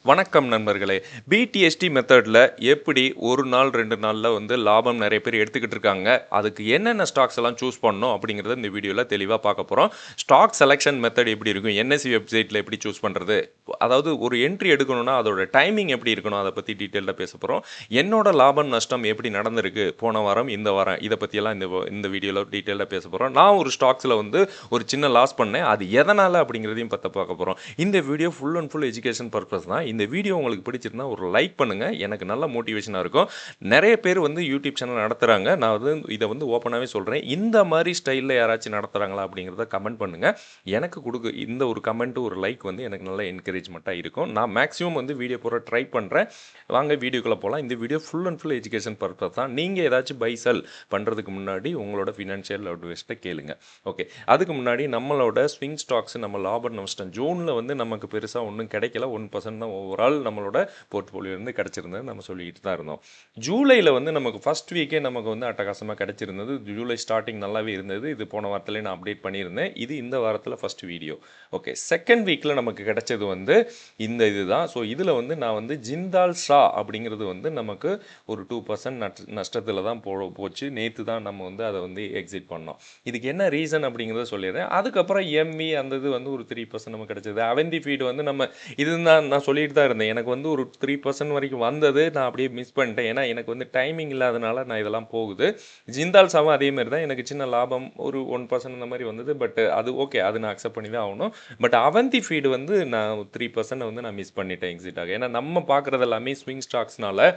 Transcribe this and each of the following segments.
வணக்கம் நண்பர்களே. பிடிஎஸ்டி மெத்தடில் எப்படி ஒரு நாள் 2 நாளில் வந்து லாபம் நிறைய பேர் எடுத்துக்கிட்டு இருக்காங்க. அதுக்கு என்னென்ன ஸ்டாக்ஸ் எல்லாம் சூஸ் பண்ணணும் அப்படிங்கிறத இந்த வீடியோவில் தெளிவாக பார்க்க போகிறோம். ஸ்டாக் செலெக்ஷன் மெத்தட் எப்படி இருக்கும், என்எஸ்சி வெப்சைட்டில் எப்படி சூஸ் பண்ணுறது, அதாவது ஒரு என்ட்ரி எடுக்கணும்னா அதோட டைமிங் எப்படி இருக்கணும், அதை பற்றி டீட்டெயிலாக பேச போகிறோம். என்னோட லாபம் நஷ்டம் எப்படி நடந்திருக்கு போன வாரம் இந்த வாரம், இதை பற்றியெல்லாம் இந்த வீடியோவில் டீட்டெயிலாக பேச போகிறோம். நான் ஒரு ஸ்டாக்ஸில் வந்து ஒரு சின்ன லாஸ் பண்ணேன், அது எதனால் அப்படிங்கிறதையும் பார்க்க போகிறோம். இந்த video full and full education purpose தான். இந்த வீடியோ உங்களுக்கு பிடிச்சிருந்தா ஒரு லைக் பண்ணுங்கள், எனக்கு நல்ல மோட்டிவேஷனாக இருக்கும். நிறைய பேர் வந்து யூடியூப் சேனல் நடத்துகிறாங்க. நான் வந்து இதை வந்து ஓப்பனாகவே சொல்கிறேன், இந்த மாதிரி ஸ்டைலில் யாராச்சும் நடத்துகிறாங்களா அப்படிங்கிறத கமெண்ட் பண்ணுங்கள். எனக்கு கொடுக்க இந்த ஒரு கமெண்ட்டு ஒரு லைக் வந்து எனக்கு நல்ல என்கரேஜ்மெண்ட்டாக இருக்கும். நான் மேக்ஸிமம் வந்து வீடியோ போகிற ட்ரை பண்ணுறேன். வாங்க வீடியோக்குள்ளே போகலாம். இந்த video full and full education purpose தான். நீங்கள் ஏதாச்சும் பை செல் பண்ணுறதுக்கு முன்னாடி உங்களோட ஃபினான்ஷியல் அட்வைஸ்ட்டை கேளுங்க. ஓகே, அதுக்கு முன்னாடி நம்மளோட ஸ்விங் ஸ்டாக்ஸ், நம்ம லாபம் நஷ்டம் ஜூனில் வந்து நமக்கு பெருசாக ஒன்றும் கிடைக்கல. 1% தான் ஓவரால் நம்மளோட போர்ட்ஃபோலியோலேருந்து கிடச்சிருந்தது நம்ம சொல்லிக்கிட்டு தான் இருந்தோம். ஜூலையில் வந்து நமக்கு ஃபஸ்ட் வீக்கே நமக்கு வந்து அட்டகாசமாக கிடச்சிருந்தது. ஜூலை ஸ்டார்டிங் நல்லாவே இருந்தது. இது போன வாரத்தில் நான் அப்டேட் பண்ணியிருந்தேன். இது இந்த வாரத்தில் ஃபஸ்ட் வீடியோ. ஓகே, செகண்ட் வீக்கில் நமக்கு கிடைச்சது வந்து இந்த இதுதான். ஸோ இதில் வந்து நான் வந்து ஜிந்தால் ஷா அப்படிங்கிறது வந்து நமக்கு ஒரு 2% நஷ்டத்தில் தான் போச்சு. நேற்று தான் நம்ம வந்து அதை வந்து எக்ஸிட் பண்ணோம். இதுக்கு என்ன ரீசன் அப்படிங்கிறத சொல்லிடுறேன். அதுக்கப்புறம் எம்இ அந்த இது வந்து ஒரு 3% நமக்கு கிடைச்சது. அவந்தி ஃபீடு வந்து நம்ம இது நான் சொல்லிட்டு தான் இருந்தேன். எனக்கு வந்து ஒரு 3% வரைக்கும் வந்தது, நான் அப்படியே மிஸ் பண்ணிட்டேன். ஏன்னா எனக்கு வந்து டைமிங் இல்லாதனால நான் இதெல்லாம் போகுது. ஜிந்தால் சாவும் அதே மாதிரி தான், எனக்கு சின்ன லாபம் ஒரு 1% இந்த மாதிரி வந்தது. பட் அது ஓகே, அது நான் அக்செப்ட் பண்ணி தான் ஆகணும். பட் அவந்தி ஃபீடு வந்து நான் 3% வந்து நான் மிஸ் பண்ணிட்டேன் எக்ஸிட் ஆக. ஏன்னா நம்ம பார்க்குறது எல்லாமே ஸ்விங் ஸ்டாக்ஸ்னால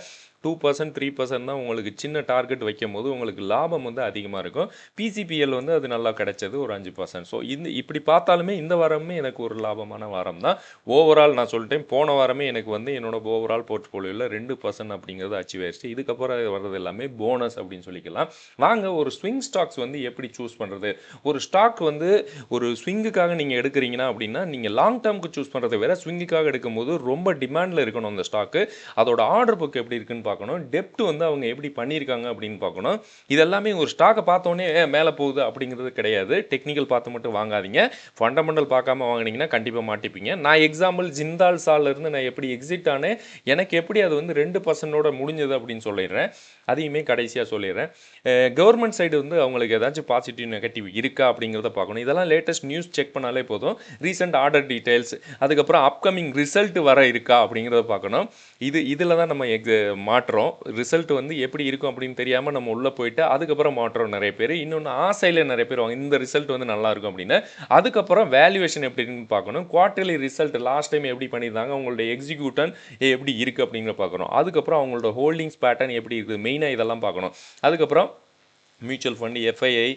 2% 3% தான் உங்களுக்கு சின்ன டார்கெட் வைக்கும் போது உங்களுக்கு லாபம் வந்து அதிகமாக இருக்கும். பிசிபிஎல் வந்து அது நல்லா கிடைச்சது ஒரு 5%. ஸோ இப்படி பார்த்தாலுமே இந்த வாரமே எனக்கு ஒரு லாபமான வாரம் தான். ஓவரால் நான் சொல்லிட்டேன், போன வாரமே எனக்கு வந்து என்னோட ஓவரால் போர்ட்ஃபோலியோவில் 2% அப்படிங்கிறது அச்சீவ் ஆயிடுச்சு. இதுக்கப்புறம் வர்றது எல்லாமே போனஸ் அப்படின்னு சொல்லிக்கலாம். வாங்க ஒரு ஸ்விங் ஸ்டாக்ஸ் வந்து எப்படி சூஸ் பண்ணுறது. ஒரு ஸ்டாக் வந்து ஒரு ஸ்விங்குக்காக நீங்கள் எடுக்கிறீங்கன்னா அப்படின்னா நீங்கள் லாங் டேர்முக்கு சூஸ் பண்ணுறதை வேற ஸ்விங்குக்காக எடுக்கும்போது ரொம்ப டிமாண்டில் இருக்கணும் அந்த ஸ்டாக்கு. அதோட ஆர்டர் புக் எப்படி இருக்குன்னு பார்க்கணும். டெப்ட் வந்து அவங்க எப்படி பண்ணியிருக்காங்க அப்படின்னு பார்க்கணும். இதெல்லாமே ஒரு ஸ்டாக்கை பார்த்தோன்னே மேலே போகுது அப்படிங்கிறது கிடையாது. டெக்னிக்கல் பார்த்து மட்டும் வாங்காதீங்க. ஃபண்டமெண்டல் பார்க்காம வாங்கினீங்கன்னா கண்டிப்பாக மாட்டிப்பீங்க. நான் எக்ஸாம்பிள் ஜிந்தால் சாலிருந்து நான் எப்படி எக்ஸிட் ஆனேன், எனக்கு எப்படி அது வந்து 2% முடிஞ்சது அப்படின்னு சொல்லிடுறேன். அதையுமே கடைசியாக சொல்லிடுறேன். கவர்மெண்ட் சைடு வந்து அவங்களுக்கு ஏதாச்சும் பாசிட்டிவ் நெகட்டிவ் இருக்கா அப்படிங்கிறத பார்க்கணும். இதெல்லாம் லேட்டஸ்ட் நியூஸ் செக் பண்ணாலே போதும். ரீசெண்ட் ஆர்டர் டீட்டெயில்ஸ், அதுக்கப்புறம் அப்கமிங் ரிசல்ட் வர இருக்கா அப்படிங்கிறத பார்க்கணும். இதில் தான் நம்ம மாட்டுறோம். ரிசல்ட் வந்து எப்படி இருக்கும் அப்படின்னு தெரியாமல் நம்ம உள்ளே போயிட்டு அதுக்கப்புறம் மாட்டுறோம் நிறைய பேர். இன்னொன்று ஆசையில் நிறைய பேர் வாங்க, இந்த ரிசல்ட் வந்து நல்லா இருக்கும் அப்படின்னு. அதுக்கப்புறம் வேல்யூவேஷன் எப்படின்னு பார்க்கணும். குவார்டர்லி ரிசல்ட் லாஸ்ட் டைம் எப்படி பண்ணியிருந்தாங்க, உங்களுடைய எக்ஸிக்யூட்டன் எப்படி இருக்குது அப்படிங்கிற பார்க்கணும். அதுக்கப்புறம் அவங்களோட ஹோல்டிங்ஸ் பேட்டர்ன் எப்படி இருக்குது, மெயினாக இதெல்லாம் பார்க்கணும். அதுக்கப்புறம் mutual fund, FII,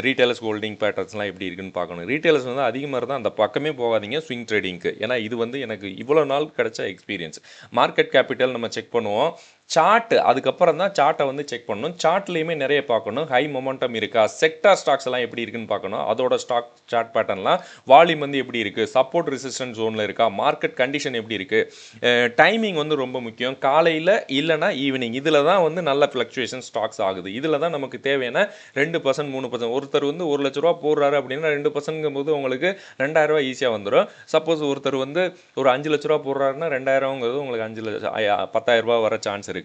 retailers holding பேட்டர்ன்ஸ்லாம் எப்படி இருக்குன்னு பார்க்கணும். ரீட்டைலர்ஸ் வந்து அதிகமாக இருந்தால் அந்த பக்கமே போகாதீங்க ஸ்விங் ட்ரேடிங்க்கு. ஏன்னா இது வந்து எனக்கு இவ்வளோ நாள் கிடைச்ச எக்ஸ்பீரியன்ஸ். மார்க்கெட் கேபிட்டல் நம்ம செக் பண்ணுவோம். சார்ட், அதுக்கப்புறம் தான் சார்ட்டை வந்து செக் பண்ணணும். சார்ட்லேயுமே நிறைய பார்க்கணும். ஹை மொமெண்டம் இருக்கா, செக்டார் ஸ்டாக்ஸ் எல்லாம் எப்படி இருக்குன்னு பார்க்கணும். அதோட ஸ்டாக் சார்ட் பேட்டர்ன்லாம், வால்யூம் வந்து எப்படி இருக்குது, சப்போர்ட் ரெசிஸ்டன்ஸ் ஜோனில் இருக்கா, மார்க்கெட் கண்டிஷன் எப்படி இருக்குது, டைமிங் வந்து ரொம்ப முக்கியம். காலையில் இல்லைனா ஈவினிங், இதில் தான் வந்து நல்ல ஃப்ளக்சுவேஷன் ஸ்டாக்ஸ் ஆகுது. இதில் தான் நமக்கு தேவையான 2% 3%. ஒருத்தர் வந்து 1 லட்ச ரூபா போடுறாரு அப்படின்னா 2% போது உங்களுக்கு 2000 ரூபா ஈஸியாக வந்துடும். சப்போஸ் ஒருத்தர் வந்து ஒரு 5 லட்ச ரூபா போடுறாருன்னா 2000ங்கிறது உங்களுக்கு 5 லட்சம் 10,000 ரூபா வர சான்ஸ் இருக்குது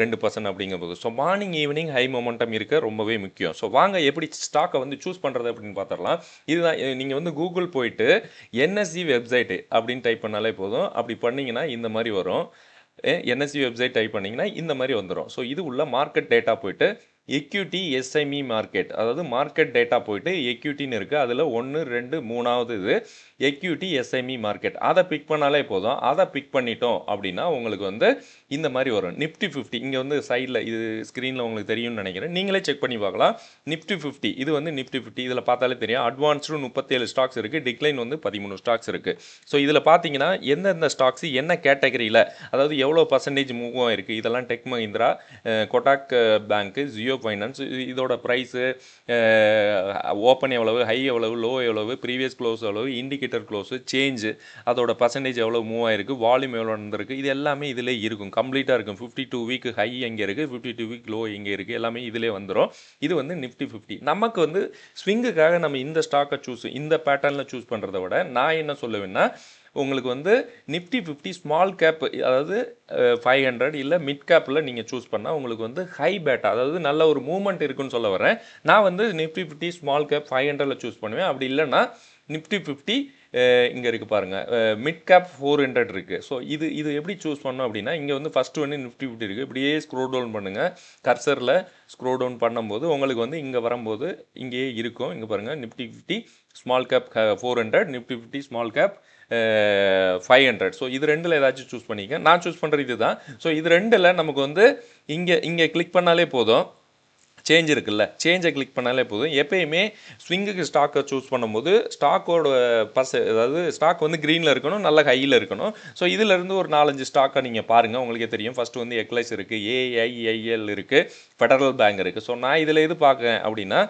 2% அப்படிங்கும்போது. So morning evening high momentum இருக்க ரொம்பவே முக்கியம். ஸோ வாங்க எப்படி ஸ்டாக்கை வந்து சூஸ் பண்ணுறது அப்படின்னு பார்த்துடலாம். இதுதான், நீங்கள் வந்து கூகுள் போயிட்டு என்எஸ்சி வெப்சைட் அப்படின்னு டைப் பண்ணாலே போதும். அப்படி பண்ணிங்கன்னா இந்த மாதிரி வரும். என்எஸ்சி வெப்சைட் டைப் பண்ணிங்கன்னா இந்த மாதிரி வந்துடும். ஸோ இது உள்ள மார்க்கெட் டேட்டா போயிட்டு எக்யூட்டி எஸ்எம்இ மார்க்கெட், அதாவது மார்க்கெட் டேட்டா போயிட்டு எக்யூட்டின்னு இருக்குது. அதில் 1 2 3வது இது எக்யூட்டி எஸ்எம்இ மார்க்கெட். அதை பிக் பண்ணாலே போதும். அதை பிக் பண்ணிட்டோம் அப்படின்னா உங்களுக்கு வந்து இந்த மாதிரி வரும். நிஃப்டி 50 இங்கே வந்து சைடில் இது ஸ்க்ரீனில் உங்களுக்கு தெரியும்னு நினைக்கிறேன். நீங்களே செக் பண்ணி பார்க்கலாம். நிஃப்டி 50 இது வந்து நிஃப்டி 50. இதில் பார்த்தாலே தெரியும். அட்வான்ஸ்டு 37 ஸ்டாக்ஸ் இருக்குது, டிக்ளைன் வந்து 13 ஸ்டாக்ஸ் இருக்குது. ஸோ இதில் பார்த்தீங்கன்னா எந்தெந்த ஸ்டாக்ஸ் என்ன கேட்டகரியில், அதாவது எவ்வளோ பர்சன்டேஜ் மூவ் ஆகிருக்கு, இதெல்லாம் டெக் மஹிந்திரா, கொட்டாக் பேங்க்கு, ஜியோ ஃபைனான்ஸ், இதோட ப்ரைஸு, ஓப்பன் எவ்வளவு, ஹை எவ்வளவு, லோ எவ்வளவு, ப்ரீவியஸ் க்ளோஸ் எவ்வளவு, இண்டிகேட்டர் க்ளோஸு, சேஞ்சு, அதோட பர்சன்டேஜ் எவ்வளோ மூவ் ஆகிருக்கு, வால்யூம் எவ்வளோ நடந்திருக்கு, இது எல்லாமே இதில் இருக்கும். கம்ப்ளீட்டாக இருக்கும். 52 வீக் ஹை எங்கே இருக்குது, 52 வீக் லோ எங்கே இருக்குது, எல்லாமே இதிலே வந்துடும். இது வந்து நிஃப்டி 50. நமக்கு வந்து ஸ்விங்குக்காக நம்ம இந்த ஸ்டாக்கை இந்த பேட்டர்னில் சூஸ் பண்ணுறத விட நான் என்ன சொல்லுவேன்னா, உங்களுக்கு வந்து நிஃப்டி 50 ஸ்மால் கேப், அதாவது 500 இல்லை மிட் கேப்பில் நீங்கள் சூஸ் பண்ணால் உங்களுக்கு வந்து ஹை பேட்டா, அதாவது நல்ல ஒரு மூவ்மெண்ட் இருக்குன்னு சொல்ல வரேன். நான் வந்து நிஃப்டி 50 ஸ்மால் கேப் 500ல் சூஸ் பண்ணுவேன். அப்படி இல்லைன்னா நிஃப்டி 50 இங்கே இருக்குது பாருங்கள், மிட் கேப் 400 இருக்குது. ஸோ இது எப்படி சூஸ் பண்ணோம் அப்படின்னா, இங்கே வந்து ஃபஸ்ட்டு வந்து நிஃப்டி 50 இருக்குது. இப்படியே ஸ்க்ரோல் டவுன் பண்ணுங்கள். கர்சரில் ஸ்க்ரோல் டவுன் பண்ணும்போது உங்களுக்கு வந்து இங்கே வரும்போது இங்கேயே இருக்கும். இங்கே பாருங்கள், Nifty 50 small cap 400, Nifty 50 small cap 500. So இது ரெண்டில் ஏதாச்சும் சூஸ் பண்ணிக்க. நான் சூஸ் பண்ணுறது இது தான். ஸோ இது ரெண்டில் நமக்கு வந்து இங்கே கிளிக் பண்ணாலே போதும், சேஞ்ச் இருக்குல்ல, சேஞ்சை கிளிக் பண்ணாலே போதும். எப்பயுமே ஸ்விங்குக்கு ஸ்டாக்கை சூஸ் பண்ணும்போது ஸ்டாக்கோட அதாவது ஸ்டாக் வந்து க்ரீனில் இருக்கணும், நல்ல ஹையில் இருக்கணும். ஸோ இதிலேருந்து ஒரு 4-5 ஸ்டாக்கை நீங்கள் பாருங்கள், உங்களுக்கே தெரியும். ஃபஸ்ட்டு வந்து எக்லைஸ் இருக்குது, ஏஐஐஎல் இருக்குது, ஃபெடரல் பேங்க் இருக்குது. ஸோ நான் இதில் எது பார்க்குறேன் அப்படின்னா,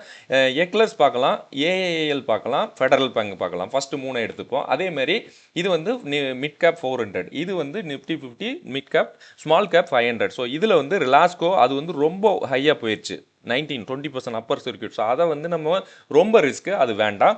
எக்லஸ் பார்க்கலாம், ஏஐஐஎல் பார்க்கலாம், ஃபெடரல் பேங்க் பார்க்கலாம். ஃபஸ்ட்டு 3 எடுத்துப்போம். அதேமாதிரி இது வந்து மிட் கேப் 400, இது வந்து Nifty 50 mid cap small cap 500. So இதில் வந்து ரிலாஸ்கோ அது வந்து ரொம்ப ஹையாக போயிடுச்சு, 20% அப்பர் சர்க்யூட். ஸோ அதை வந்து நம்ம ரொம்ப ரிஸ்க்கு, அது வேண்டாம்.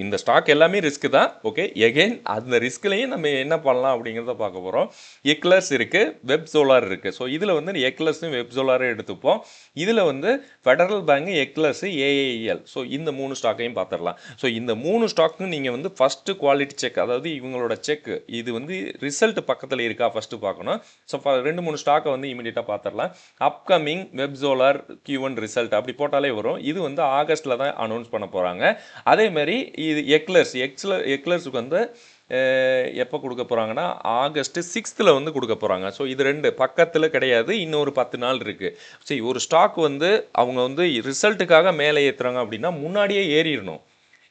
இந்த ஸ்டாக் எல்லாமே ரிஸ்க்கு தான். ஓகே, எகெயின் அந்த ரிஸ்க்லேயும் நம்ம என்ன பண்ணலாம் அப்படிங்கிறத பார்க்க போகிறோம். எக்லர்ஸ் இருக்குது, வெப் சோலார் இருக்குது. ஸோ இதில் வந்து எக்லர்ஸும் வெப் சோலாரும் எடுத்துப்போம். இதில் வந்து ஃபெடரல் பேங்க், எக்லர்ஸு, ஏஐஎல். ஸோ இந்த 3 ஸ்டாக்கையும் பார்த்துடலாம். ஸோ இந்த 3 ஸ்டாக்கும் நீங்கள் வந்து ஃபஸ்ட்டு குவாலிட்டி செக், அதாவது இவங்களோட செக், இது வந்து ரிசல்ட் பக்கத்தில் இருக்கா ஃபஸ்ட்டு பார்க்கணும். ஸோ 2-3 ஸ்டாக்கை வந்து இமீடியட்டாக பார்த்துடலாம். Upcoming web solar Q1 result அப்படி போட்டாலே வரும். இது வந்து ஆகஸ்ட்டில் தான் அனௌன்ஸ் பண்ண போகிறாங்க. அதேமாதிரி இது எக்லர்ஸுக்கு வந்து எப்போ கொடுக்க போகிறாங்கன்னா ஆகஸ்ட் 6th வந்து கொடுக்க போகிறாங்க. ஸோ இது 2 பக்கத்தில் கிடையாது, இன்னொரு 10 நாள் இருக்குது. சரி, ஒரு ஸ்டாக் வந்து அவங்க வந்து ரிசல்ட்டுக்காக மேலே ஏற்றுறாங்க அப்படின்னா முன்னாடியே ஏறிடணும்,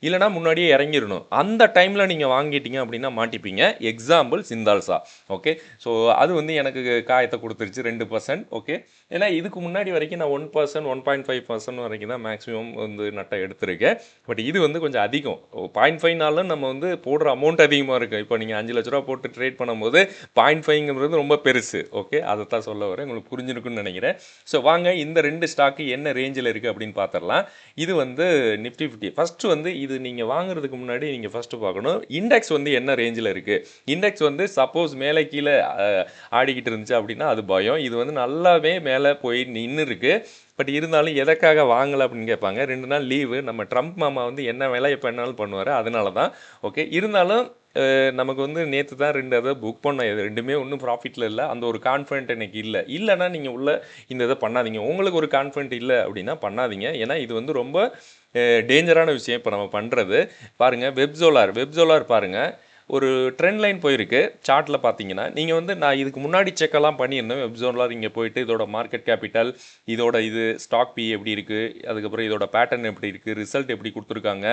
இல்லைனா முன்னாடியே இறங்கிடணும். அந்த டைமில் நீங்கள் வாங்கிட்டீங்க அப்படின்னா மாட்டிப்பீங்க. எக்ஸாம்பிள் சிந்தால்சா. ஓகே, ஸோ அது வந்து எனக்கு காயத்தை கொடுத்துருச்சு 2%. ஓகே, ஏன்னா இதுக்கு முன்னாடி வரைக்கும் நான் 1%, 1.5% வரைக்கும் தான் மேக்ஸிமம் வந்து நட்டை எடுத்திருக்கேன். பட் இது வந்து கொஞ்சம் அதிகம். 0.5நாலும் நம்ம வந்து போடுற அமௌண்ட் அதிகமாக இருக்குது. இப்போ நீங்கள் 5 லட்ச ரூபா போட்டு ட்ரேட் பண்ணும்போது 0.5ங்கிறது ரொம்ப பெருசு. ஓகே, அதை தான் சொல்ல வரேன், உங்களுக்கு புரிஞ்சிருக்குன்னு நினைக்கிறேன். ஸோ வாங்க இந்த 2 ஸ்டாக்கு என்ன ரேஞ்சில் இருக்குது அப்படின்னு பார்த்துடலாம். இது வந்து நிஃப்டி 50. ஃபஸ்ட்டு வந்து இது நீங்கள் வாங்குறதுக்கு முன்னாடி நீங்கள் ஃபஸ்ட்டு பார்க்கணும் இண்டெக்ஸ் வந்து என்ன ரேஞ்சில் இருக்குது. இண்டெக்ஸ் வந்து சப்போஸ் மேலே கீழே ஆடிக்கிட்டு இருந்துச்சு அப்படின்னா அது பயம். இது வந்து நல்லாவே மேலே போய் நின்று இருக்கு. பட் இருந்தாலும் எதற்காக வாங்கலை அப்படின்னு கேட்பாங்க. 2 நாள் லீவு, நம்ம ட்ரம்ப் மாமா வந்து என்ன வேலை எப்போ என்னாலும் பண்ணுவார், அதனால தான். ஓகே, இருந்தாலும் நமக்கு வந்து நேற்று தான் 2 இதை புக் பண்ணோம். இது 2மே ஒன்றும் ப்ராஃபிட்டில் இல்லை. அந்த ஒரு கான்ஃபிடென்ட் எனக்கு இல்லை. இல்லைனா நீங்கள் உள்ள இந்த இதை பண்ணாதீங்க. உங்களுக்கு ஒரு கான்ஃபிடென்ட் இல்லை அப்படின்னா பண்ணாதீங்க. ஏன்னா இது வந்து ரொம்ப டேஞ்சரான விஷயம் இப்போ நம்ம பண்ணுறது. பாருங்கள், வெப் சோலார் பாருங்கள், ஒரு ட்ரெண்ட் லைன் போயிருக்கு. சார்ட்டில் பார்த்தீங்கன்னா நீங்கள் வந்து நான் இதுக்கு முன்னாடி செக்கெல்லாம் பண்ணியிருந்தேன். வெப் சோலார் இங்கே போயிட்டு இதோட மார்க்கெட் கேபிட்டல், இதோட இது ஸ்டாக் பி எப்படி இருக்குது, அதுக்கப்புறம் இதோட பேட்டர்ன் எப்படி இருக்குது, ரிசல்ட் எப்படி கொடுத்துருக்காங்க,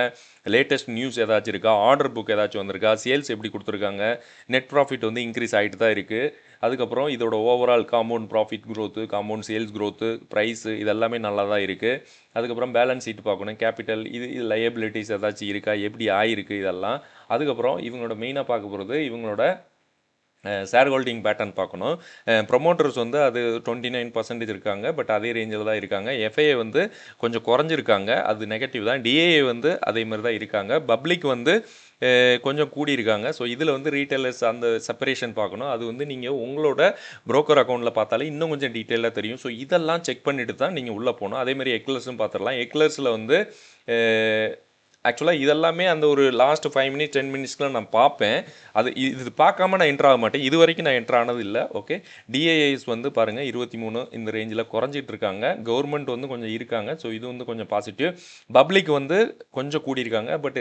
லேட்டஸ்ட் நியூஸ் ஏதாச்சும் இருக்கா, ஆர்டர் புக் ஏதாச்சும் வந்திருக்கா, சேல்ஸ் எப்படி கொடுத்துருக்காங்க, நெட் ப்ராஃபிட் வந்து இன்க்ரீஸ் ஆகிட்டு தான் இருக்குது. அதுக்கப்புறம் இதோட overall compound profit growth, compound sales growth, price இதெல்லாமே நல்லா தான் இருக்குது. அதுக்கப்புறம் பேலன்ஸ் ஷீட் பார்க்கணும், கேபிட்டல், இது லயபிலிட்டிஸ் ஏதாச்சும் இருக்கா, எப்படி ஆயிருக்கு இதெல்லாம். அதுக்கப்புறம் இவங்களோட மெயினாக பார்க்க போகிறது இவங்களோட ஷேர் ஹோல்டிங் பேட்டர்ன் பார்க்கணும். ப்ரொமோட்டர்ஸ் வந்து அது 29% இருக்காங்க, பட் அதே ரேஞ்சில் தான் இருக்காங்க. எஃப்ஐஏ வந்து கொஞ்சம் குறைஞ்சிருக்காங்க, அது நெகட்டிவ் தான். டிஏஏ வந்து அதே மாதிரி தான் இருக்காங்க. பப்ளிக் வந்து கொஞ்சம் கூடியிருக்காங்க. ஸோ இதில் வந்து ரீட்டைலர்ஸ் அந்த செப்பரேஷன் பார்க்கணும். அது வந்து நீங்கள் உங்களோட ப்ரோக்கர் அக்கௌண்ட்டில் பார்த்தாலே இன்னும் கொஞ்சம் டீட்டெயிலாக தெரியும். ஸோ இதெல்லாம் செக் பண்ணிவிட்டு தான் நீங்கள் உள்ளே போகணும். அதேமாதிரி எக்லர்ஸும் பார்த்துடலாம். எக்லர்ஸில் வந்து ஆக்சுவலாக இதெல்லாமே அந்த ஒரு லாஸ்ட் 5 மினிட்ஸ் 10 மினிட்ஸ்க்குலாம் நான் பார்ப்பேன். இது பார்க்காம நான் என்ட்ரு ஆக மாட்டேன். இது வரைக்கும் நான் என்ட்ரு ஆனது இல்லை. ஓகே, டிஏஐஸ் வந்து பாருங்கள் 23 இந்த ரேஞ்சில் குறைஞ்சிட்டு இருக்காங்க. கவர்மெண்ட் வந்து கொஞ்சம் இருக்காங்க. ஸோ இது வந்து கொஞ்சம் பாசிட்டிவ். பப்ளிக் வந்து கொஞ்சம் கூடியிருக்காங்க, பட்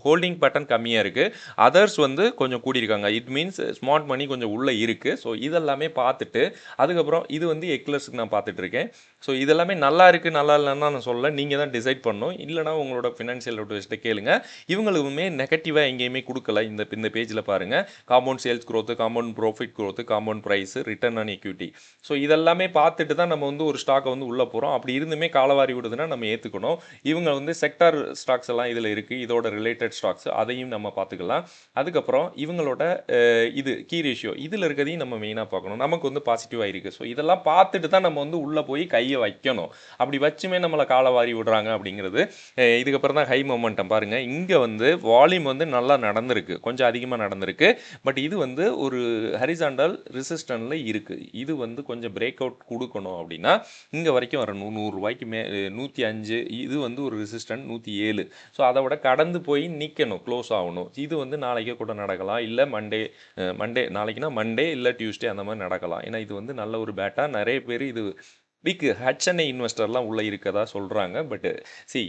ஹோல்டிங் பேட்டர்ன் கம்மியாக இருக்குது. அதர்ஸ் வந்து கொஞ்சம் கூடியிருக்காங்க. இட் மீன்ஸ் ஸ்மார்ட் மணி கொஞ்சம் உள்ளே இருக்குது. ஸோ இதெல்லாமே பார்த்துட்டு அதுக்கப்புறம் இது வந்து எக்லர்ஸுக்கு நான் பார்த்துட்ருக்கேன். ஸோ இதெல்லாமே நல்லா இருக்குது நல்லா இல்லைன்னா நான் சொல்ல, நீங்கள் தான் டிசைட் பண்ணணும். இல்லைனா உங்களோட ஃபினான்ஷியல் அட்வைஸ்ட்டை கேளுங்க. இவங்களுக்குமே நெகட்டிவாக எங்கேயுமே கொடுக்கல. இந்த பேஜில் பாருங்கள், compound sales growth, compound profit growth, compound price, return on equity. So இதெல்லாமே பார்த்துட்டு தான் நம்ம வந்து ஒரு ஸ்டாக்கை வந்து உள்ளே போகிறோம். அப்படி இருந்துமே காலவாரி விடுதுன்னா நம்ம ஏற்றுக்கணும். இவங்க வந்து செக்டார் ஸ்டாக்ஸ் எல்லாம் இதில் இருக்குது, இதோட ரிலேட்டட் ஸ்டாக்ஸ், அதையும் நம்ம பார்த்துக்கலாம். அதுக்கப்புறம் இவங்களோட இது கீ ரேஷியோ இதில் இருக்கிறதையும் நம்ம மெயினாக பார்க்கணும். நமக்கு வந்து பாசிட்டிவாக இருக்குது. ஸோ இதெல்லாம் பார்த்துட்டு தான் நம்ம வந்து உள்ளே போய் கையை வைக்கணும். அப்படி வச்சுமே நம்மளை காலவாரி விடுறாங்க அப்படிங்கிறது. இதுக்கப்புறம் தான் ஹை மொமெண்டம் பாருங்கள், இங்கே வந்து வால்யூம் வந்து நல்லா நடந்திருக்கு, கொஞ்சம் அதிகமாக நடந்திருக்கு. பட் இது வந்து ஒரு ஹரிசாண்டல் ரெசிஸ்டன்ட்ல இருக்குது. இது வந்து கொஞ்சம் பிரேக் அவுட் கொடுக்கணும் அப்படின்னா இங்கே வரைக்கும் வரணும். 100 ரூபாய்க்கு 105, இது வந்து ஒரு ரெசிஸ்டன்ட் 107. ஸோ அதை விட கடந்து போய் நிற்கணும், க்ளோஸ் ஆகணும். இது வந்து நாளைக்கே கூட நடக்கலாம், இல்லை மண்டே நாளைக்குனா மண்டே இல்லை டியூஸ்டே அந்த மாதிரி நடக்கலாம். ஏன்னா இது வந்து நல்ல ஒரு பேட்டா, நிறைய பேர் இது பிக் ஹெச்என்ஐ இன்வெஸ்டர்லாம் உள்ளே இருக்கதா சொல்கிறாங்க. பட்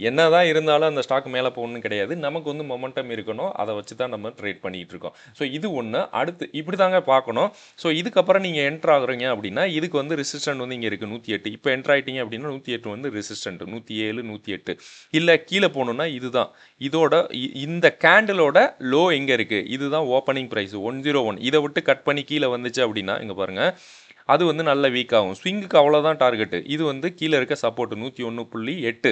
என்ன தான் இருந்தாலும் அந்த ஸ்டாக் மேலே போகணும்னு கிடையாது, நமக்கு வந்து மொமெண்டம் இருக்கணும், அதை வச்சு தான் நம்ம ட்ரேட் பண்ணிகிட்டு இருக்கோம். ஸோ இது ஒன்று. அடுத்து இப்படி தாங்க பார்க்கணும். ஸோ இதுக்கப்புறம் நீங்கள் என்ட்ரு ஆகுறீங்க அப்படின்னா இதுக்கு வந்து ரெசிஸ்டன்ட் வந்து இங்கே இருக்குது 108. இப்போ என்ட்ரு ஆகிட்டீங்க அப்படின்னா 108 வந்து ரெசிஸ்டன்ட், 107 108. இல்லை கீழே போகணுன்னா இதுதான் இதோட இந்த கேண்டிலோட லோ எங்கே இருக்குது, இதுதான் ஓப்பனிங் ப்ரைஸ் 101. இதை விட்டு கட் பண்ணி கீழே வந்துச்சு அப்படின்னா இங்கே பாருங்கள், அது வந்து நல்ல வீக் ஆகும். ஸ்விங்குக்கு அவ்வளோதான் டார்கெட்டு. இது வந்து கீழே இருக்க சப்போர்ட் 101.8.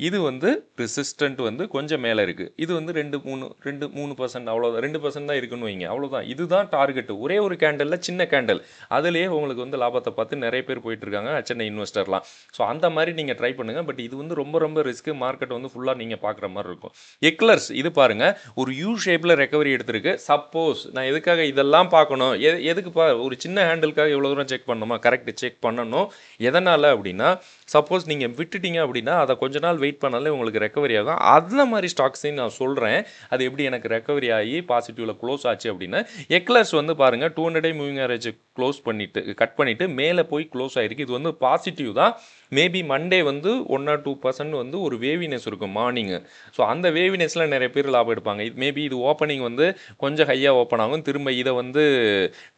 இது வந்து ரெசிஸ்டன்ட் வந்து கொஞ்சம் மேலே இருக்குது. இது வந்து 2-3% அவ்வளோதான், 2% தான் இருக்குன்னு வைங்க, அவ்வளோதான். இதுதான் டார்கெட்டு. ஒரே ஒரு கேண்டலில், சின்ன கேண்டல், அதுலேயே உங்களுக்கு வந்து லாபத்தை பார்த்து நிறைய பேர் போயிட்டுருக்காங்க சென்னை இன்வெஸ்டர்லாம். ஸோ அந்த மாதிரி நீங்கள் ட்ரை பண்ணுங்கள். பட் இது வந்து ரொம்ப ரொம்ப ரிஸ்க்கு. மார்க்கெட் வந்து ஃபுல்லாக நீங்கள் பார்க்குற மாதிரி இருக்கும். எக்லர்ஸ் இது பாருங்கள், ஒரு யூ ஷேப்பில் ரெக்கவரி எடுத்திருக்கு. சப்போஸ் நான் எதுக்காக இதெல்லாம் பார்க்கணும், எதுக்குப்பா ஒரு சின்ன ஹேண்டிலுக்காக எவ்வளோ தூரம் செக் பண்ணணுமா? கரெக்ட், செக் பண்ணணும். எதனால் அப்படின்னா, சப்போஸ் நீங்கள் விட்டுட்டீங்க அப்படின்னா அதை கொஞ்ச நாள் வெயிட் பண்ணாலே உங்களுக்கு ரெக்கவரி ஆகும். அந்த மாதிரி ஸ்டாக்ஸையும் நான் சொல்கிறேன். அது எப்படி எனக்கு ரெக்கவரி ஆகி பாசிட்டிவில் க்ளோஸ் ஆச்சு அப்படின்னா, எக்லர்ஸ் வந்து பாருங்கள் 200 மூவிங் ஆவரேஜ் க்ளோஸ் பண்ணிவிட்டு கட் பண்ணிவிட்டு மேலே போய் க்ளோஸ் ஆகிருக்கு. இது வந்து பாசிட்டிவ் தான். மேபி மண்டே வந்து 1 or 2% வந்து ஒரு வேவினஸ் இருக்கும் மார்னிங்கு. ஸோ அந்த வேவினஸில் நிறைய பேர் லாபம் எடுப்பாங்க. இது மேபி இது ஓப்பனிங் வந்து கொஞ்சம் ஹையாக ஓப்பன் ஆகும், திரும்ப இதை வந்து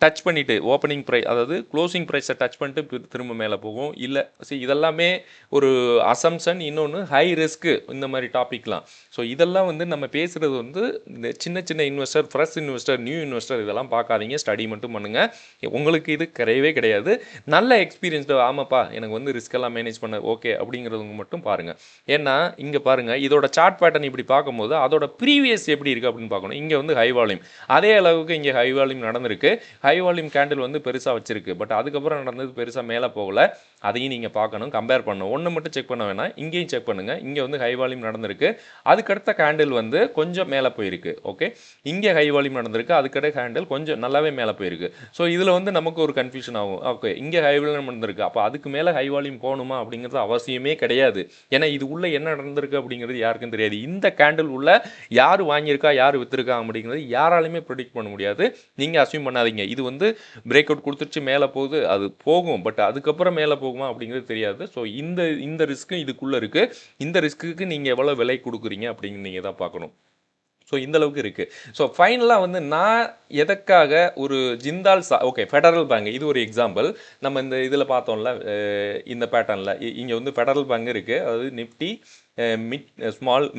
டச் பண்ணிவிட்டு ஓப்பனிங் ப்ரைஸ், அதாவது க்ளோசிங் ப்ரைஸை டச் பண்ணிட்டு திரும்ப மேலே போகும். இல்லை இதெல்லாமே ஒரு அசம்ஷன். இன்னொன்று ஹை ரிஸ்க்கு இந்த மாதிரி டாபிக்லாம். ஸோ இதெல்லாம் வந்து நம்ம பேசுகிறது வந்து இந்த சின்ன சின்ன investor, fresh investor, new investor இதெல்லாம் பார்க்காதீங்க, ஸ்டடி மட்டும் பண்ணுங்கள். உங்களுக்கு இது கிடையவே கிடையாது. நல்ல எக்ஸ்பீரியன்ஸ்டு, ஆமாப்பா எனக்கு வந்து ரிஸ்கெல்லாம் மேனேஜ் பண்ண ஓகே அப்படிங்கிறவங்க மட்டும் பாருங்கள். ஏன்னா இங்கே பாருங்கள், இதோட சார்ட் பேட்டர்ன் இப்படி பார்க்கும்போது அதோட ப்ரீவியஸ் எப்படி இருக்குது அப்படின்னு பார்க்கணும். இங்கே வந்து ஹை வால்யூம், அதே அளவுக்கு இங்கே ஹை வால்யூம் நடந்திருக்கு. ஹை வால்யூம் கேண்டில் வந்து பெருசாக வச்சிருக்கு. பட் அதுக்கப்புறம் நடந்தது பெருசாக மேலே போகலை. அதையும் நீங்கள் பார்க்கணும், கம்பேர் பண்ணணும். ஒன்று மட்டும் செக் பண்ண வேணாம், இங்கேயும் செக் பண்ணுங்கள். இங்கே வந்து ஹை வால்யூம் நடந்திருக்கு, அதுக்கடுத்த கேண்டில் வந்து கொஞ்சம் மேலே போயிருக்கு. ஓகே, இங்கே ஹை வால்யூம் நடந்திருக்கு, அதுக்கடுத்த கேண்டில் கொஞ்சம் நல்லாவே மேலே போயிருக்கு. ஸோ இதில் வந்து நமக்கு ஒரு கன்ஃபியூஷன் ஆகும். ஓகே, இங்கே ஹை வால்யூம் நடந்திருக்கு, அப்போ அதுக்கு மேலே ஹை வால்யூம் போகணுமா அப்படிங்கிறது அவசியமே கிடையாது. ஏன்னா இது உள்ள என்ன நடந்திருக்கு அப்படிங்கிறது யாருக்கும் தெரியாது. இந்த கேண்டில் உள்ள யார் வாங்கியிருக்கா, யார் விற்றுருக்கா அப்படிங்கிறது யாராலையுமே ப்ரெடிக்ட் பண்ண முடியாது. நீங்கள் அஸ்யூம் பண்ணாதீங்க இது வந்து பிரேக் அவுட் கொடுத்துருச்சு மேலே போகுது, அது போகும். பட் அதுக்கப்புறம் மேலே போகுமா அப்படிங்கிறது தெரியாது. ஸோ இந்த ரிஸ்க்கும் இதுக்குள்ளே இருக்குது. இந்த ரிஸ்க்குக்கு நீங்கள் எவ்வளோ விலை கொடுக்குறீங்க அப்படிங்கிறது நீங்கள் தான் பார்க்கணும். ஸோ இந்த அளவுக்கு இருக்குது. ஸோ ஃபைனலாக வந்து நான் எதற்காக ஒரு ஜிந்தால் ஓகே ஃபெடரல் பேங்க் இது ஒரு எக்ஸாம்பிள். நம்ம இந்த இதில் பார்த்தோம்ல, இந்த பேட்டர்னில் இங்கே வந்து ஃபெடரல் பேங்க் இருக்குது. அதாவது நிஃப்டி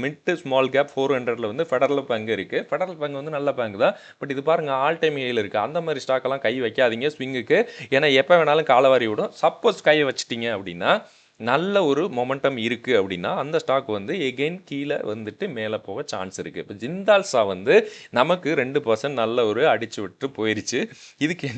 மிட் ஸ்மால் கேப் 400 வந்து ஃபெடரல் பேங்க் இருக்குது. ஃபெடரல் பேங்க் வந்து நல்ல பேங்க் தான். பட் இது பாருங்கள் ஆல் டைம் ஹையில் இருக்குது. அந்த மாதிரி ஸ்டாக்கெல்லாம் கை வைக்காதீங்க ஸ்விங்குக்கு. ஏன்னா எப்போ வேணாலும் காலவாரி விடும். சப்போஸ் கையை வச்சிட்டிங்க அப்படின்னா நல்ல ஒரு மொமெண்டம் இருக்குது அப்படின்னா அந்த ஸ்டாக் வந்து எகெயின் கீழே வந்துட்டு மேலே போக சான்ஸ் இருக்குது. இப்போ ஜிந்தால்ஸா வந்து நமக்கு 2% நல்ல ஒரு அடிச்சு விட்டு போயிடுச்சு. இதுக்கு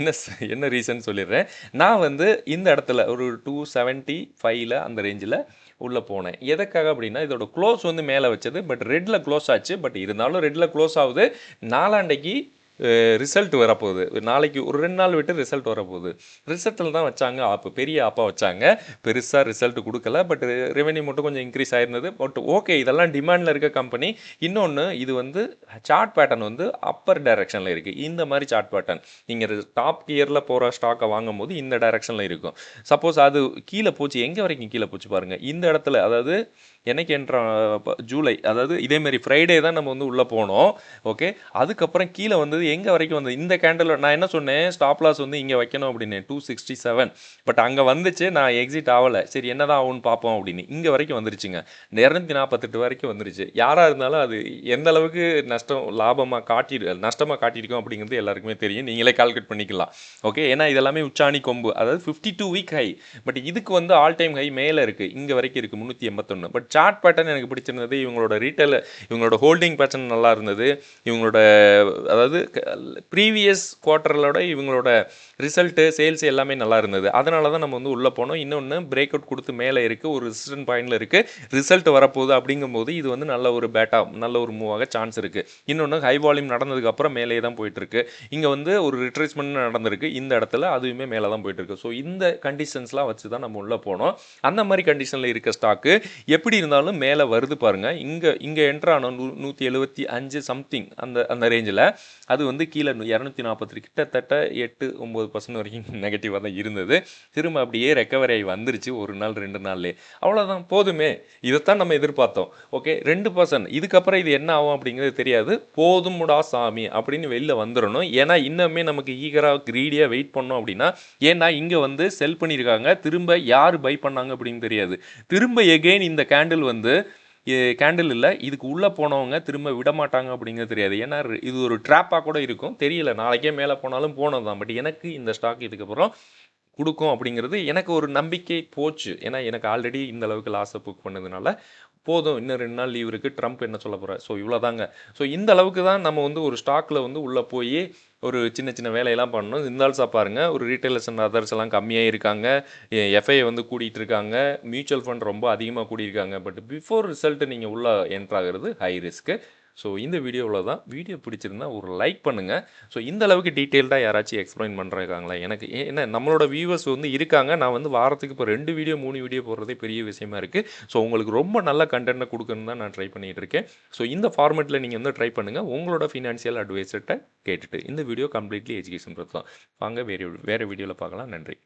என்ன ரீசன் சொல்லிடுறேன். நான் வந்து இந்த இடத்துல ஒரு 275 அந்த ரேஞ்சில் உள்ளே போனேன். எதுக்காக அப்படின்னா இதோட க்ளோஸ் வந்து மேலே வச்சது, பட் ரெட்டில் க்ளோஸ் ஆச்சு. பட் இருந்தாலும் ரெட்டில் க்ளோஸ் ஆகுது. நாளாண்டைக்கு ரிசல்ட் வரப்போகுது. நாளைக்கு ஒரு 2 நாள் விட்டு ரிசல்ட் வரப்போகுது. ரிசல்ட்டில் தான் வச்சாங்க ஆப்பு, பெரிய ஆப்பாக வச்சாங்க. பெருசாக ரிசல்ட் கொடுக்கல, பட் ரெவென்யூ மட்டும் கொஞ்சம் இன்க்ரீஸ் ஆயிருந்தது. பட் ஓகே, இதெல்லாம் டிமாண்டில் இருக்க கம்பெனி. இன்னொன்று இது வந்து சார்ட் பேட்டர்ன் வந்து அப்பர் டைரக்ஷனில் இருக்குது. இந்த மாதிரி சார்ட் பேட்டர்ன் நீங்கள் டாப் கியரில் போகிற ஸ்டாக்கை வாங்கும் போது இந்த டைரக்ஷனில் இருக்கும். சப்போஸ் அது கீழே போச்சு, எங்கே வரைக்கும் கீழே போச்சு பாருங்கள். இந்த இடத்துல, அதாவது எனக்கு என்ற ஜூலை, அதாவது இதேமாரி ஃப்ரைடே தான் நம்ம வந்து உள்ளே போனோம். ஓகே, அதுக்கப்புறம் கீழே வந்தது எங்கே வரைக்கும் வந்தது, இந்த கேண்டில் நான் என்ன சொன்னேன், ஸ்டாப் லாஸ் வந்து இங்கே வைக்கணும் அப்படின்னு 267. பட் அங்கே வந்துச்சு, நான் எக்ஸிட் ஆகலை. சரி என்ன தான் ஆகும்னு பார்ப்போம் அப்படின்னு இங்கே வரைக்கும் வந்துருச்சுங்க. 248 வரைக்கும் வந்துருச்சு. யாராக இருந்தாலும் அது எந்த அளவுக்கு நஷ்டமாக காட்டியிருக்கோம் அப்படிங்கிறது எல்லாருக்குமே தெரியும். நீங்களே கால்குலேட் பண்ணிக்கலாம். ஓகே, ஏன்னா இதெல்லாமே உச்சாணி கொம்பு, அதாவது 52 வீக் ஹை. பட் இதுக்கு வந்து ஆல் டைம் ஹை மேலே இருக்குது, இங்கே வரைக்கும் இருக்குது 381. பட் சார்ட் பேட்டர்ன் எனக்கு பிடிச்சிருந்தது. இவங்களோட ரீட்டைல் இவங்களோட ஹோல்டிங் பேட்டர்ன் நல்லா இருந்தது. இவங்களோட அதாவது ப்ரீவியஸ் குவார்ட்டரோட இவங்களோட ரிசல்ட்டு சேல்ஸ் எல்லாமே நல்லா இருந்தது. அதனால தான் நம்ம வந்து உள்ளே போனோம். இன்னொன்று பிரேக் அவுட் கொடுத்து மேலே இருக்குது, ஒரு ரெசிஸ்டன்ட் பாயிண்டில் இருக்குது, ரிசல்ட் வரப்போகுது. அப்படிங்கும்போது இது வந்து நல்ல ஒரு நல்ல ஒரு மூவாக சான்ஸ் இருக்குது. இன்னொன்று ஹை வால்யூம் நடந்ததுக்கப்புறம் மேலே தான் போயிட்டுருக்கு. இங்கே வந்து ஒரு ரிட்ரேஸ்மெண்ட் நடந்திருக்கு இந்த இடத்துல, அதுவுமே மேலே தான் போயிட்டுருக்கு. ஸோ இந்த கண்டிஷன்ஸ்லாம் வச்சு தான் நம்ம உள்ளே போனோம். அந்த மாதிரி கண்டிஷனில் இருக்க ஸ்டாக்கு எப்படி இருந்தாலும் மேலே வருது பாருங்கள். இங்கே என்ட்ரானோம் 175 சம்திங் அந்த அந்த ரேஞ்சில். அது வந்து கீழே 240 கிட்டத்தட்ட 8-9% வரைக்கும் நெகட்டிவாக தான் இருந்தது. திரும்ப அப்படியே ரெக்கவரி ஆகி வந்துருச்சு ஒரு நாள் 2 நாள்லே. அவ்வளோதான், போதுமே, இதைத்தான் நம்ம எதிர்பார்த்தோம். ஓகே 2%, இதுக்கப்புறம் இது என்ன ஆகும் அப்படிங்கிறது தெரியாது. போதுமுடா சாமி அப்படின்னு வெளில வந்துடணும். ஏன்னா இன்னுமே நமக்கு ஈகராக க்ரீடியாக வெயிட் பண்ணோம் அப்படின்னா, ஏன்னா இங்கே வந்து செல் பண்ணியிருக்காங்க, திரும்ப யார் பை பண்ணாங்க அப்படின்னு தெரியாது. திரும்ப எகெயின் இந்த கேண்டில் வந்து கேண்டில் இல்லை, இதுக்கு உள்ளே போனவங்க திரும்ப விட மாட்டாங்க அப்படிங்கிறது தெரியாது. ஏன்னா இது ஒரு ட்ராப்பாக கூட இருக்கும், தெரியல. நாளைக்கே மேலே போனாலும் போனது தான். பட் எனக்கு இந்த ஸ்டாக் இதுக்கப்புறம் கொடுக்கும் அப்படிங்கிறது எனக்கு ஒரு நம்பிக்கை போச்சு. ஏன்னா எனக்கு ஆல்ரெடி இந்த அளவுக்கு லாஸை புக் பண்ணதுனால போதும், இன்னும் 2 நாள் லீவ் இருக்குது, ட்ரம்ப் என்ன சொல்ல போகிறார், ஸோ இவ்வளோதாங்க. ஸோ இந்த அளவுக்கு தான் நம்ம வந்து ஒரு ஸ்டாக்கில் வந்து உள்ளே போய் ஒரு சின்ன சின்ன வேலையெல்லாம் பண்ணணும். இந்த ஆல்சா பாருங்கள், ஒரு ரீட்டைலர்ஸ் அண்ட் அதர்ஸ் எல்லாம் கம்மியாக இருக்காங்க, எஃப்ஐ வந்து கூட்டிகிட்டு இருக்காங்க, மியூச்சுவல் ஃபண்ட் ரொம்ப அதிகமாக கூடியிருக்காங்க. பட் பிஃபோர் ரிசல்ட்டு நீங்கள் உள்ளே என்ட்ராகிறது ஹை ரிஸ்க்கு. ஸோ இந்த வீடியோவில் தான். வீடியோ பிடிச்சிருந்தா ஒரு லைக் பண்ணுங்கள். ஸோ இந்த அளவுக்கு டீட்டெயில்டாக யாராச்சும் எக்ஸ்பிளைன் பண்ணுறாங்களா எனக்கு? ஏன்னா நம்மளோட வியூவர்ஸ் வந்து இருக்காங்க. நான் வந்து வாரத்துக்கு இப்போ 2 வீடியோ 3 வீடியோ போடுறதே பெரிய விஷயமா இருக்குது. ஸோ உங்களுக்கு ரொம்ப நல்ல கண்டென்ட்டை கொடுக்கணுன்னு தான் நான் ட்ரை பண்ணிகிட்டு இருக்கேன். ஸோ இந்த ஃபார்மேட்டில் நீங்கள் வந்து ட்ரை பண்ணுங்கள், உங்களோட ஃபினான்ஷியல் அட்வைசர்கிட்ட கேட்டுட்டு. இந்த வீடியோ கம்ப்ளீட்லி எஜுகேஷன் பற்றி தான். வாங்க வேறு வீடியோவில் பார்க்கலாம். நன்றி.